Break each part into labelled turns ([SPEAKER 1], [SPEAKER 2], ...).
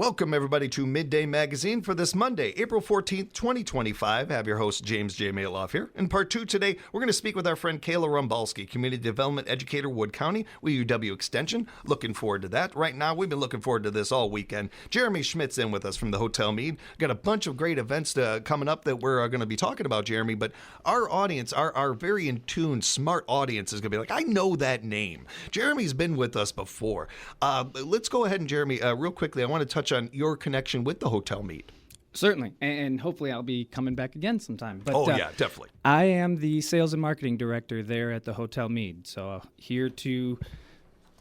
[SPEAKER 1] Welcome, everybody, to Midday Magazine for this Monday, April 14th, 2025. I have your host, James J. Maloff here. In part two today, we're going to speak with our friend Kayla Rumbalski, Community Development Educator, Wood County, with UW Extension. Looking forward to that. Right now, we've been looking forward to this all weekend. Jeremy Schmidt's in with us from the Hotel Mead. Got a bunch of great events coming up that we're going to be talking about, Jeremy, but our audience, our very in tune, smart audience is going to be like, I know that name. Jeremy's been with us before. Let's go ahead and, Jeremy, real quickly, I want to touch on your connection with the Hotel Mead.
[SPEAKER 2] Certainly, and hopefully I'll be coming back again sometime. But,
[SPEAKER 1] yeah, definitely.
[SPEAKER 2] I am the sales and marketing director there at the Hotel Mead, so here to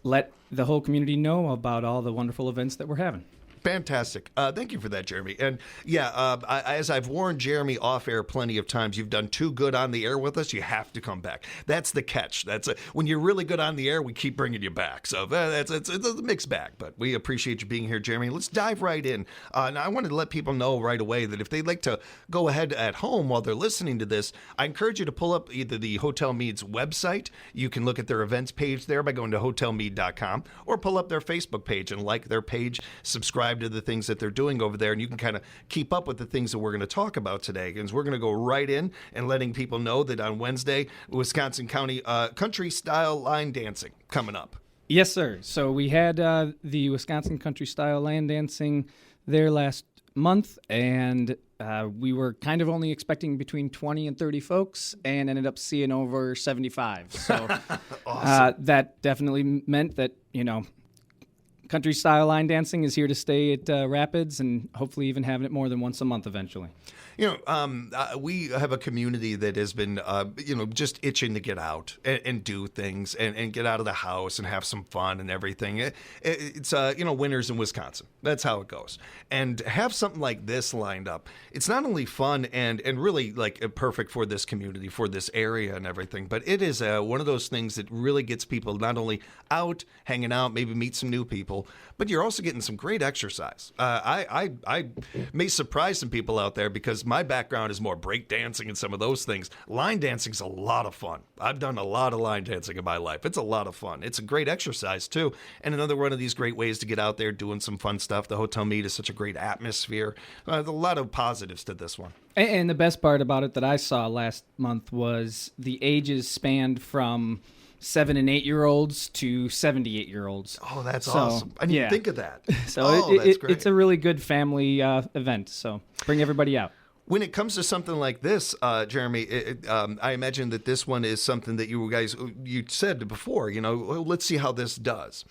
[SPEAKER 2] let the whole community know about all the wonderful events that we're having.
[SPEAKER 1] Fantastic. Thank you for that, Jeremy. And yeah, as I've warned Jeremy off air plenty of times, you've done too good on the air with us. You have to come back. That's the catch. When you're really good on the air, we keep bringing you back. So it's a mixed bag, but we appreciate you being here, Jeremy. Let's dive right in. Now, I wanted to let people know right away that if they'd like to go ahead at home while they're listening to this, I encourage you to pull up either the Hotel Mead's website. You can look at their events page there by going to hotelmead.com, or pull up their Facebook page and like their page, subscribe to the things that they're doing over there, and you can kind of keep up with the things that we're going to talk about today. And we're going to go right in and letting people know that on Wednesday, Wisconsin County country style line dancing coming up.
[SPEAKER 2] Yes, sir. So we had the Wisconsin country style line dancing there last month, and we were kind of only expecting between 20 and 30 folks and ended up seeing over 75. So awesome. That definitely meant that, country style line dancing is here to stay at Rapids, and hopefully even having it more than once a month eventually.
[SPEAKER 1] We have a community that has been, just itching to get out and do things and get out of the house and have some fun and everything. It's winters in Wisconsin. That's how it goes. And have something like this lined up. It's not only fun and really like perfect for this community, for this area and everything, but it is one of those things that really gets people not only out, hanging out, maybe meet some new people, but you're also getting some great exercise. I may surprise some people out there because my background is more break dancing and some of those things. Line dancing is a lot of fun. I've done a lot of line dancing in my life. It's a lot of fun. It's a great exercise too. And another one of these great ways to get out there doing some fun stuff. The Hotel Mead is such a great atmosphere. There's a lot of positives to this one.
[SPEAKER 2] And the best part about it that I saw last month was the ages spanned from 7 and 8-year-olds to 78-year-olds.
[SPEAKER 1] Oh, that's awesome. I didn't think of that.
[SPEAKER 2] So that's great. It's a really good family event. So bring everybody out.
[SPEAKER 1] When it comes to something like this, Jeremy, I imagine that this one is something that you said before, let's see how this does.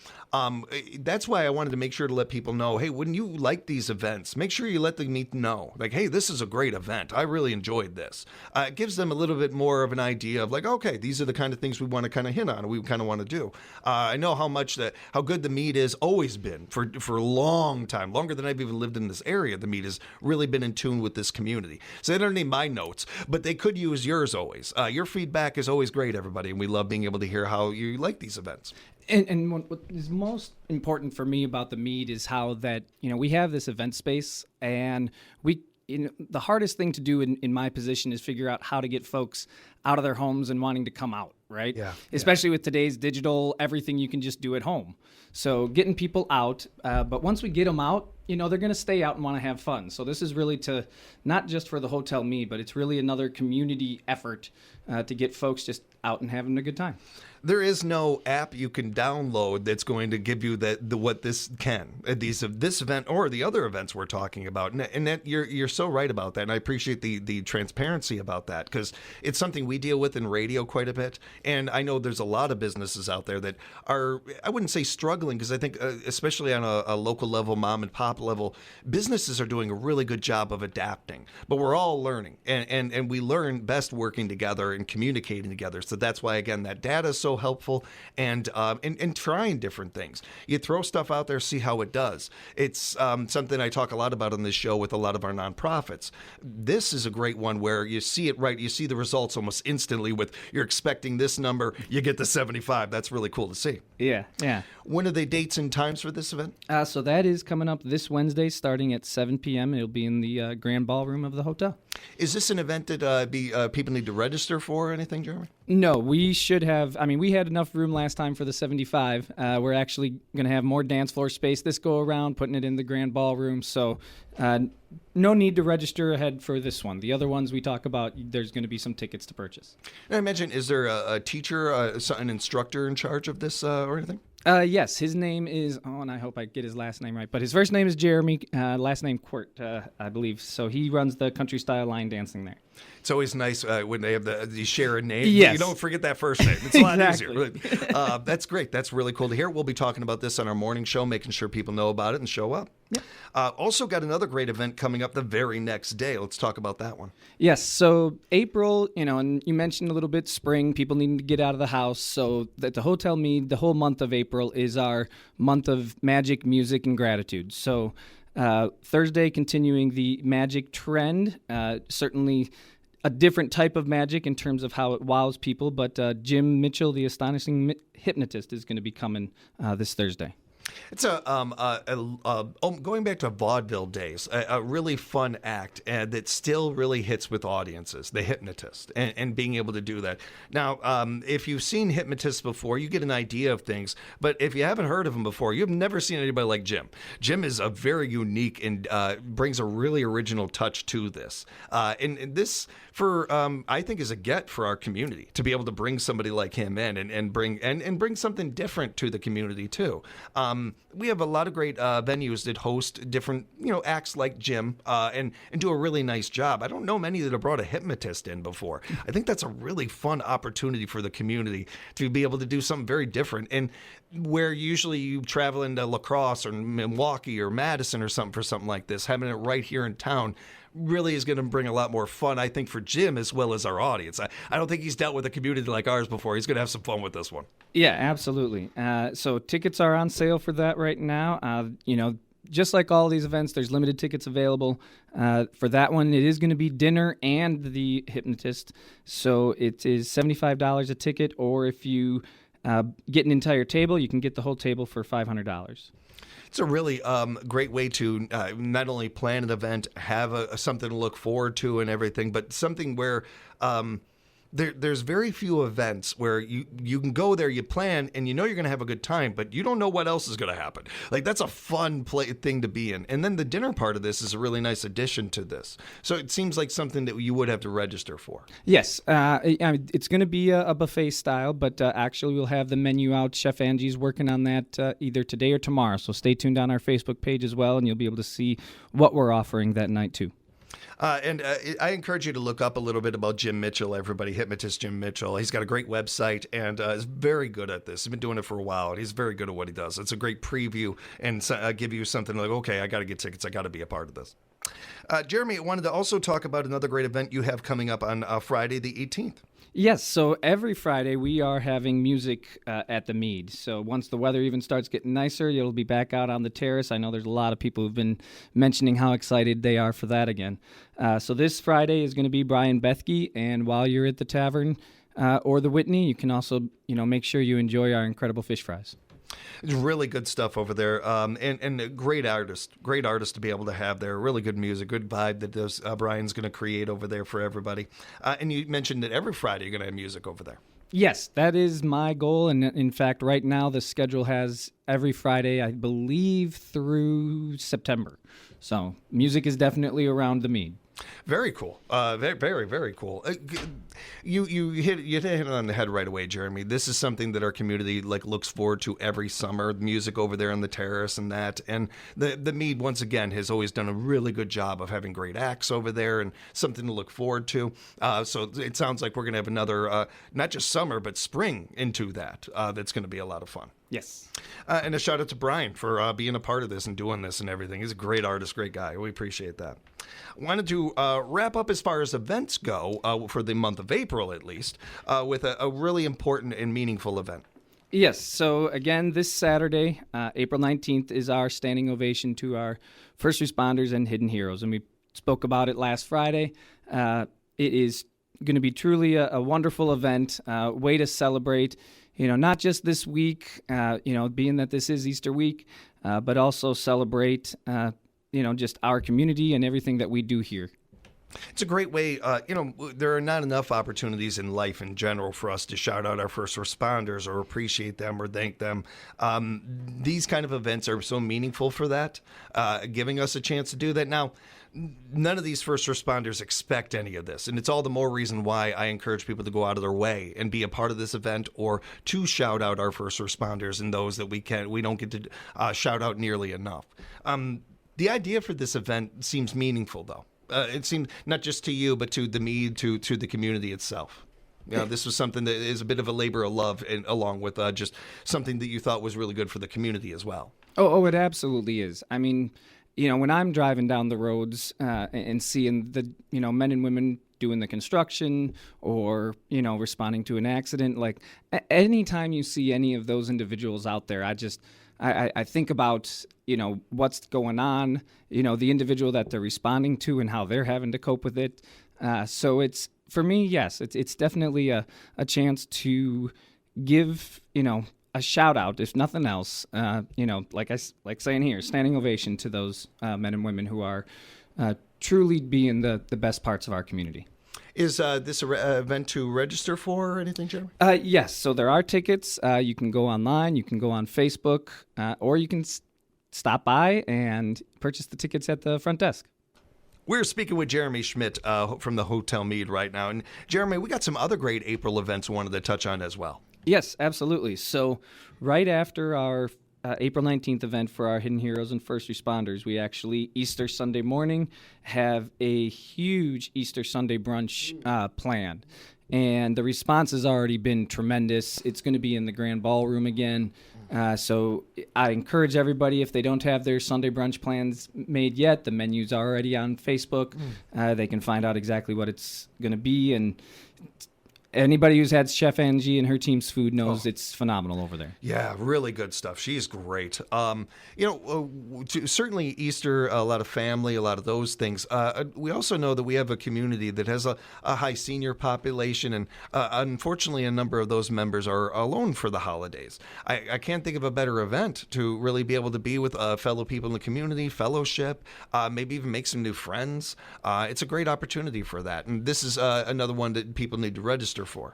[SPEAKER 1] That's why I wanted to make sure to let people know, hey, when you like these events, make sure you let them know, like, hey, this is a great event. I really enjoyed this. It gives them a little bit more of an idea of like, okay, these are the kind of things we want to kind of hint on, we kind of want to do. I know how good the Mead has always been for a long time, longer than I've even lived in this area. The Mead has really been in tune with this community. So they don't need my notes, but they could use yours always. Your feedback is always great, everybody, and we love being able to hear how you like these events.
[SPEAKER 2] And what is most important for me about the Mead is how that, we have this event space, and the hardest thing to do in my position is figure out how to get folks out of their homes and wanting to come out, right?
[SPEAKER 1] Yeah.
[SPEAKER 2] Especially with today's digital, everything you can just do at home. So getting people out, but once we get them out, they're going to stay out and want to have fun. So this is really to, not just for the Hotel Mead, but it's really another community effort to get folks just out and having a good time.
[SPEAKER 1] There is no app you can download that's going to give you what this can. This event or the other events we're talking about, and that you're so right about that. And I appreciate the transparency about that, because it's something we deal with in radio quite a bit. And I know there's a lot of businesses out there that are, I wouldn't say struggling, because I think especially on a local level, mom and pop level, businesses are doing a really good job of adapting. But we're all learning, and we learn best working together and communicating together. So that's why, again, that data is so helpful, and trying different things. You throw stuff out there, see how it does. It's something I talk a lot about on this show with a lot of our nonprofits. This is a great one where you see it right. You see the results almost instantly with, you're expecting this number, you get the 75. That's really cool to see.
[SPEAKER 2] Yeah.
[SPEAKER 1] When are the dates and times for this event?
[SPEAKER 2] So that is coming up this this Wednesday starting at 7 p.m. It'll be in the Grand Ballroom of the hotel.
[SPEAKER 1] Is this an event that people need to register for or anything, Jeremy?
[SPEAKER 2] No, we should have. I mean, we had enough room last time for the 75. We're actually going to have more dance floor space this go around, putting it in the Grand Ballroom. So no need to register ahead for this one. The other ones we talk about, there's going to be some tickets to purchase.
[SPEAKER 1] And I imagine, is there a teacher, an instructor in charge of this or anything?
[SPEAKER 2] Yes, his name is, and I hope I get his last name right, but his first name is Jeremy, last name Quirt, I believe. So he runs the country style line dancing there.
[SPEAKER 1] It's always nice when they have the share a name.
[SPEAKER 2] Yes.
[SPEAKER 1] You don't forget that first name. It's a lot
[SPEAKER 2] Exactly.
[SPEAKER 1] easier. That's great. That's really cool to hear. We'll be talking about this on our morning show, making sure people know about it and show up.
[SPEAKER 2] Yep.
[SPEAKER 1] Also got another great event coming up the very next day. Let's talk about that one.
[SPEAKER 2] Yes, so April, and you mentioned a little bit spring, people needing to get out of the house. So at the Hotel Mead, the whole month of April is our month of magic, music, and gratitude. So Thursday, continuing the magic trend, certainly a different type of magic in terms of how it wows people, but Jim Mitchell, the astonishing hypnotist, is going to be coming this Thursday.
[SPEAKER 1] It's going back to vaudeville days, a really fun act that still really hits with audiences, the hypnotist, and being able to do that. Now, if you've seen hypnotists before, you get an idea of things, but if you haven't heard of them before, you've never seen anybody like Jim. Jim is a very unique and brings a really original touch to this. And this, I think, is a get for our community to be able to bring somebody like him in and bring something different to the community too. We have a lot of great venues that host different, acts like Jim and do a really nice job. I don't know many that have brought a hypnotist in before. I think that's a really fun opportunity for the community to be able to do something very different. And where usually you travel into La Crosse or Milwaukee or Madison or something for something like this, having it right here in town really is going to bring a lot more fun, I think, for Jim as well as our audience. I don't think he's dealt with a community like ours before. He's going to have some fun with this one.
[SPEAKER 2] Yeah, absolutely. So tickets are on sale for that right now. Just like all these events, there's limited tickets available. For that one, it is going to be dinner and the hypnotist. So it is $75 a ticket, or if you get an entire table, you can get the whole table for $500.
[SPEAKER 1] It's a really great way to not only plan an event, have something to look forward to and everything, but something where there's very few events where you can go there, you plan, and you're going to have a good time, but you don't know what else is going to happen. Like, that's a fun thing to be in. And then the dinner part of this is a really nice addition to this. So it seems like something that you would have to register for.
[SPEAKER 2] Yes. It's going to be a buffet style, but actually we'll have the menu out. Chef Angie's working on that either today or tomorrow. So stay tuned on our Facebook page as well, and you'll be able to see what we're offering that night too.
[SPEAKER 1] And I encourage you to look up a little bit about Jim Mitchell, everybody, hypnotist Jim Mitchell. He's got a great website and is very good at this. He's been doing it for a while, and he's very good at what he does. It's a great preview and give you something like, okay, I got to get tickets. I got to be a part of this. Jeremy, I wanted to also talk about another great event you have coming up on Friday the 18th.
[SPEAKER 2] Yes, so every Friday we are having music at the Mead. So once the weather even starts getting nicer, you'll be back out on the terrace. I know there's a lot of people who've been mentioning how excited they are for that again. So this Friday is going to be Brian Bethke, and while you're at the tavern or the Whitney, you can also make sure you enjoy our incredible fish fries.
[SPEAKER 1] It's really good stuff over there, and a great artist to be able to have there. Really good music, good vibe that Brian's going to create over there for everybody. And you mentioned that every Friday you're going to have music over there.
[SPEAKER 2] Yes, that is my goal, and in fact, right now the schedule has every Friday, I believe, through September. So music is definitely around the Mead.
[SPEAKER 1] Very cool. Very, very, very cool. You hit it on the head right away, Jeremy. This is something that our community looks forward to every summer. The music over there on the terrace and that. And the Mead, once again, has always done a really good job of having great acts over there and something to look forward to. So it sounds like we're going to have another, not just summer, but spring into that. That's going to be a lot of fun.
[SPEAKER 2] Yes.
[SPEAKER 1] And a shout out to Brian for being a part of this and doing this and everything. He's a great artist, great guy. We appreciate that. Wanted to wrap up as far as events go for the month of April, at least, with a really important and meaningful event.
[SPEAKER 2] Yes. So again, this Saturday, April 19th, is our standing ovation to our first responders and hidden heroes. And we spoke about it last Friday. It is going to be truly a wonderful event, way to celebrate not just this week, being that this is Easter week, but also celebrate, just our community and everything that we do here.
[SPEAKER 1] It's a great way. There are not enough opportunities in life in general for us to shout out our first responders or appreciate them or thank them. These kind of events are so meaningful for that, giving us a chance to do that. Now, none of these first responders expect any of this, and it's all the more reason why I encourage people to go out of their way and be a part of this event or to shout out our first responders and those that we don't get to shout out nearly enough. The idea for this event seems meaningful, though. It seemed not just to you, but to the Mead, to the community itself. This was something that is a bit of a labor of love, and along with just something that you thought was really good for the community as well.
[SPEAKER 2] Oh, it absolutely is. I mean, when I'm driving down the roads and seeing the, men and women doing the construction or, responding to an accident, like anytime you see any of those individuals out there, I think about, what's going on, the individual that they're responding to and how they're having to cope with it. So it's, for me, yes, it's definitely a chance to give, a shout out, if nothing else, like saying here, standing ovation to those men and women who are truly being the best parts of our community.
[SPEAKER 1] Is this an event to register for or anything, Jeremy?
[SPEAKER 2] Yes. So there are tickets. You can go online. You can go on Facebook, or you can stop by and purchase the tickets at the front desk.
[SPEAKER 1] We're speaking with Jeremy Schmidt from the Hotel Mead right now. And Jeremy, we got some other great April events we wanted to touch on as well.
[SPEAKER 2] Yes, absolutely. So right after our April 19th event for our Hidden Heroes and First Responders, we actually, Easter Sunday morning, have a huge Easter Sunday brunch planned. And the response has already been tremendous. It's going to be in the Grand Ballroom again. So I encourage everybody, if they don't have their Sunday brunch plans made yet, the menu's already on Facebook. They can find out exactly what it's going to be. And anybody who's had Chef Angie and her team's food knows it's phenomenal over there.
[SPEAKER 1] Yeah, really good stuff. She's great. Certainly Easter, a lot of family, a lot of those things. We also know that we have a community that has a high senior population, and unfortunately a number of those members are alone for the holidays. I can't think of a better event to really be able to be with fellow people in the community, fellowship, maybe even make some new friends. It's a great opportunity for that. And this is another one that people need to register for.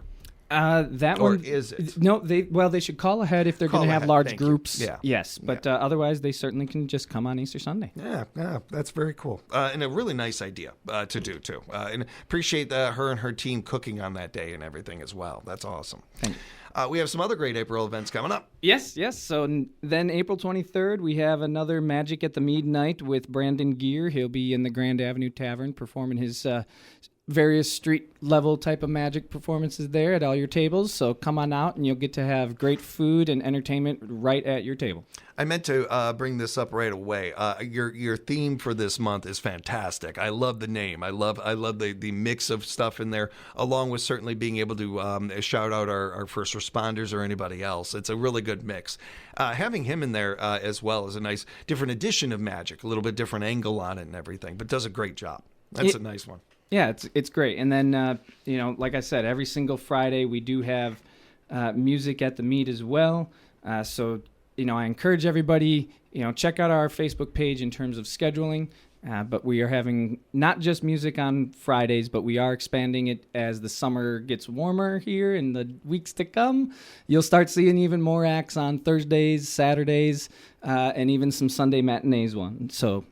[SPEAKER 2] That
[SPEAKER 1] or
[SPEAKER 2] one
[SPEAKER 1] is it?
[SPEAKER 2] No, they should call ahead if they're going to have large
[SPEAKER 1] Thank
[SPEAKER 2] groups.
[SPEAKER 1] you. Yeah.
[SPEAKER 2] Yes, but otherwise they certainly can just come on Easter Sunday.
[SPEAKER 1] Yeah, that's very cool. And a really nice idea to do too. And appreciate her and her team cooking on that day and everything as well. That's awesome.
[SPEAKER 2] Thank you.
[SPEAKER 1] We have some other great April events coming up.
[SPEAKER 2] Yes. So then April 23rd, we have another Magic at the Mead night with Brandon Gear. He'll be in the Grand Avenue Tavern performing his various street level type of magic performances there at all your tables. So come on out and you'll get to have great food and entertainment right at your table.
[SPEAKER 1] I meant to bring this up right away. Your theme for this month is fantastic. I love the name. I love the mix of stuff in there, along with certainly being able to shout out our first responders or anybody else. It's a really good mix. Having him in there as well is a nice different edition of magic, a little bit different angle on it and everything, but does a great job. That's a nice one.
[SPEAKER 2] Yeah, it's great. And then, like I said, every single Friday we do have music at the Mead as well. So, I encourage everybody, check out our Facebook page in terms of scheduling. But we are having not just music on Fridays, but we are expanding it as the summer gets warmer here in the weeks to come. You'll start seeing even more acts on Thursdays, Saturdays, and even some Sunday matinees one. So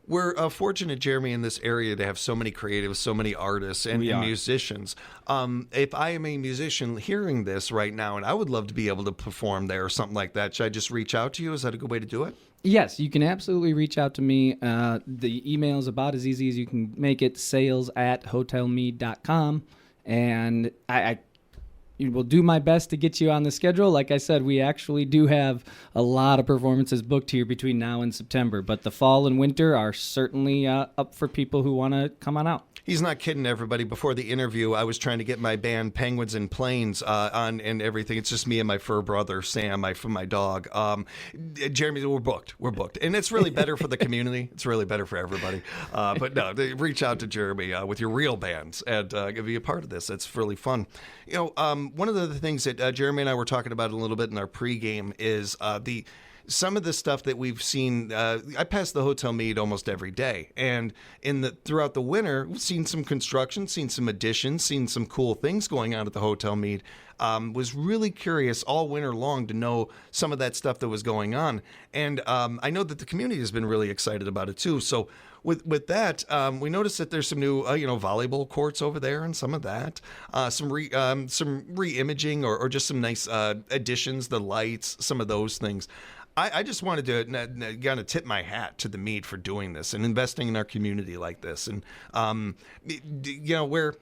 [SPEAKER 1] we're fortunate, Jeremy, in this area to have so many creatives, so many artists and musicians. If I am a musician hearing this right now and I would love to be able to perform there or something like that, should I just reach out to you? Is that a good way to do it?
[SPEAKER 2] Yes, you can absolutely reach out to me. The email is about as easy as you can make it, sales@hotelmead.com. And I will do my best to get you on the schedule. Like I said, we actually do have a lot of performances booked here between now and September, but the fall and winter are certainly up for people who want to come on out.
[SPEAKER 1] He's not kidding, everybody. Before the interview, I was trying to get my band Penguins and Planes on and everything. It's just me and my fur brother, Sam, my dog. Jeremy, we're booked. And it's really better for the community. It's really better for everybody. But no, reach out to Jeremy with your real bands and be a part of this. It's really fun. one of the things that Jeremy and I were talking about a little bit in our pregame is some of the stuff that we've seen. I pass the Hotel Mead almost every day, and throughout the winter, we've seen some construction, seen some additions, seen some cool things going on at the Hotel Mead. Was really curious all winter long to know some of that stuff that was going on, and I know that the community has been really excited about it too. So with that, we noticed that there's some new volleyball courts over there, and some of that, some re-imaging or just some nice additions, the lights, some of those things. I just wanted to kind of tip my hat to the Mead for doing this and investing in our community like this. And, where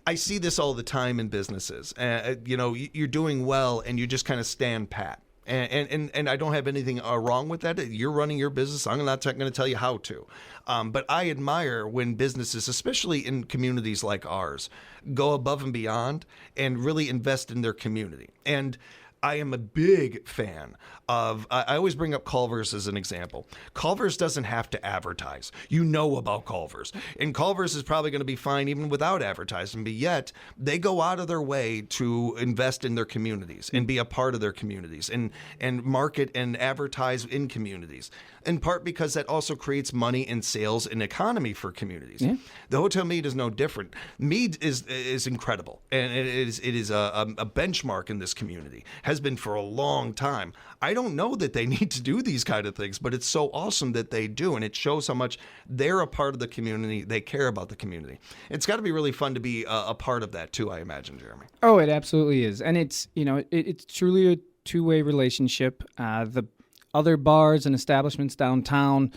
[SPEAKER 1] I see this all the time in businesses, you're doing well and you just kind of stand pat. And I don't have anything wrong with that. You're running your business. I'm not going to tell you how to. But I admire when businesses, especially in communities like ours, go above and beyond and really invest in their community. And I am a big fan of, I always bring up Culver's as an example. Culver's doesn't have to advertise. You know about Culver's. And Culver's is probably going to be fine even without advertising, but yet they go out of their way to invest in their communities and be a part of their communities and market and advertise in communities. In part because that also creates money and sales and economy for communities. Yeah. The Hotel Mead is no different. Mead is incredible, and it is a benchmark in this community. Has been for a long time. I don't know that they need to do these kind of things, but it's so awesome that they do, and it shows how much they're a part of the community. They care about the community. It's got to be really fun to be a part of that too, I imagine, Jeremy.
[SPEAKER 2] Oh, it absolutely is, and it's it's truly a two-way relationship. The other bars and establishments downtown,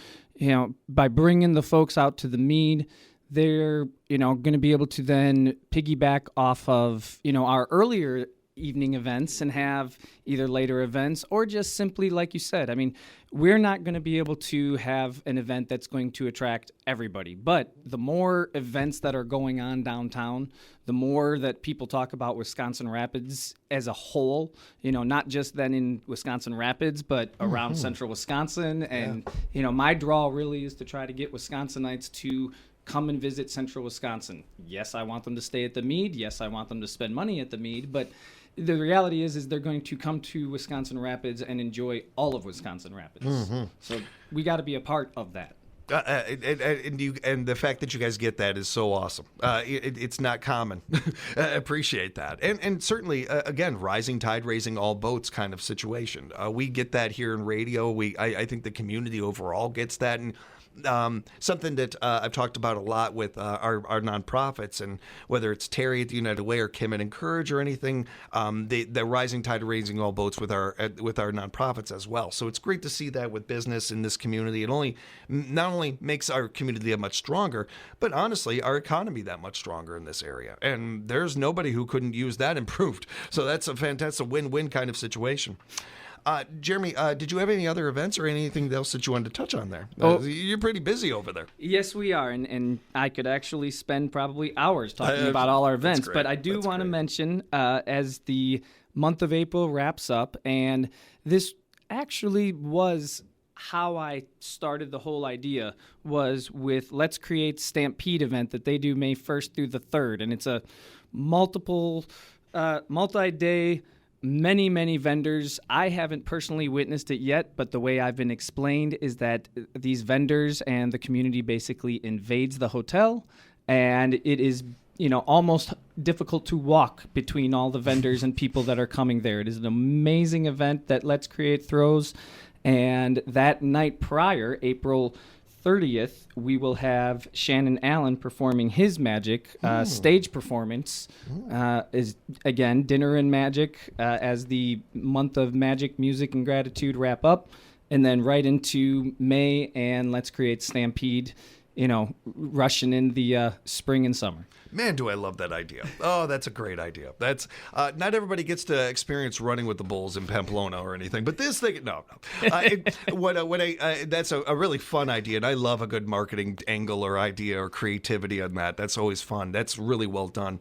[SPEAKER 2] by bringing the folks out to the Mead, they're going to be able to then piggyback off of our earlier evening events and have either later events or just simply, like you said, I mean, we're not going to be able to have an event that's going to attract everybody, but the more events that are going on downtown, the more that people talk about Wisconsin Rapids as a whole, not just then in Wisconsin Rapids, but around central Wisconsin. And, my draw really is to try to get Wisconsinites to come and visit central Wisconsin. Yes, I want them to stay at the Mead. Yes, I want them to spend money at the Mead, but the reality is they're going to come to Wisconsin Rapids and enjoy all of Wisconsin Rapids. Mm-hmm. So we got to be a part of that.
[SPEAKER 1] And the fact that you guys get that is so awesome. It's not common. I appreciate that. And certainly, again, rising tide raising all boats kind of situation. We get that here in radio. I think the community overall gets that. And something that I've talked about a lot with our nonprofits, and whether it's Terry at the United Way or Kim at Encourage or anything, the rising tide raising all boats with our nonprofits as well. So it's great to see that with business in this community. It not only makes our community that much stronger, but honestly, our economy that much stronger in this area. And there's nobody who couldn't use that improved. So that's a fantastic win-win kind of situation. Jeremy, did you have any other events or anything else that you wanted to touch on there? You're pretty busy over there.
[SPEAKER 2] Yes, we are, and I could actually spend probably hours talking about all our events, but I do want to mention as the month of April wraps up, and this actually was how I started the whole idea, was with Let's Create Stampede event that they do May 1st through the 3rd, and it's a multi-day, many vendors. I haven't personally witnessed it yet, but the way I've been explained is that these vendors and the community basically invades the hotel, and it is almost difficult to walk between all the vendors and people that are coming there. It is an amazing event that Let's Create throws, and that night prior, April 30th, we will have Shannon Allen performing his magic stage performance. Is again dinner and magic as the month of magic, music, and gratitude wrap up, and then right into May and Let's Create Stampede. Rushing in the spring and summer.
[SPEAKER 1] Man, do I love that idea. Oh, that's a great idea. That's not everybody gets to experience running with the bulls in Pamplona or anything, but this thing, no. That's a really fun idea, and I love a good marketing angle or idea or creativity on that. That's always fun. That's really well done.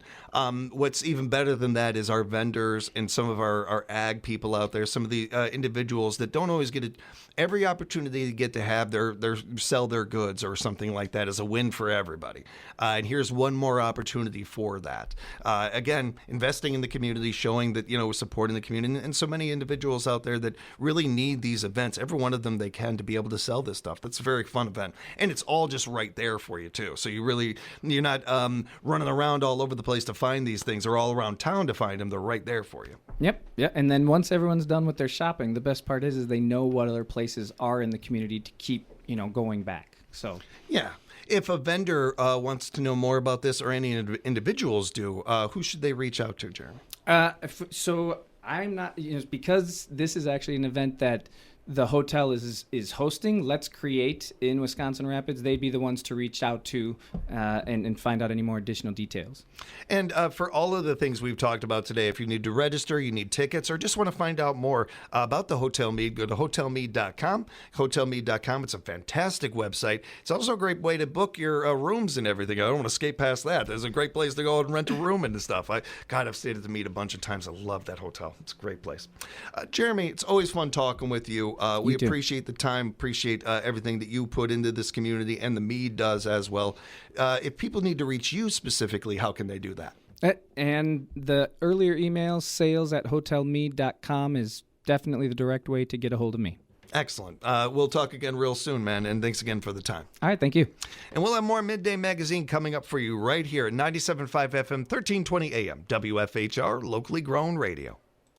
[SPEAKER 1] What's even better than that is our vendors and some of our ag people out there, some of the individuals that don't always get every opportunity to get to have their sell their goods or something like like that is a win for everybody. And here's one more opportunity for that. Again, investing in the community, showing that, supporting the community, and so many individuals out there that really need these events, every one of them they can, to be able to sell this stuff. That's a very fun event. And it's all just right there for you, too. So you're not running around all over the place to find these things, or all around town to find them. They're right there for you.
[SPEAKER 2] Yep. And then once everyone's done with their shopping, the best part is they know what other places are in the community to keep, going back. So
[SPEAKER 1] yeah. If a vendor wants to know more about this, or any individuals do, who should they reach out to, Jeremy?
[SPEAKER 2] So I'm not, because this is actually an event that the hotel is hosting. Let's Create in Wisconsin Rapids. They'd be the ones to reach out to and find out any more additional details. And
[SPEAKER 1] for all of the things we've talked about today, if you need to register, you need tickets, or just want to find out more about the Hotel Mead, go to hotelmead.com. Hotelmead.com. It's a fantastic website. It's also a great way to book your rooms and everything. I don't want to skate past that. There's a great place to go and rent a room and stuff. I've stayed at the Mead a bunch of times. I love that hotel. It's a great place. Jeremy, it's always fun talking with you. We appreciate the time, appreciate everything that you put into this community, and the Mead does as well. If people need to reach you specifically, how can they do that?
[SPEAKER 2] And the earlier email, sales@hotelmead.com, is definitely the direct way to get a hold of me.
[SPEAKER 1] Excellent. We'll talk again real soon, man, and thanks again for the time.
[SPEAKER 2] All right, thank you.
[SPEAKER 1] And we'll have more Midday Magazine coming up for you right here at 97.5 FM, 1320 AM, WFHR, locally grown radio.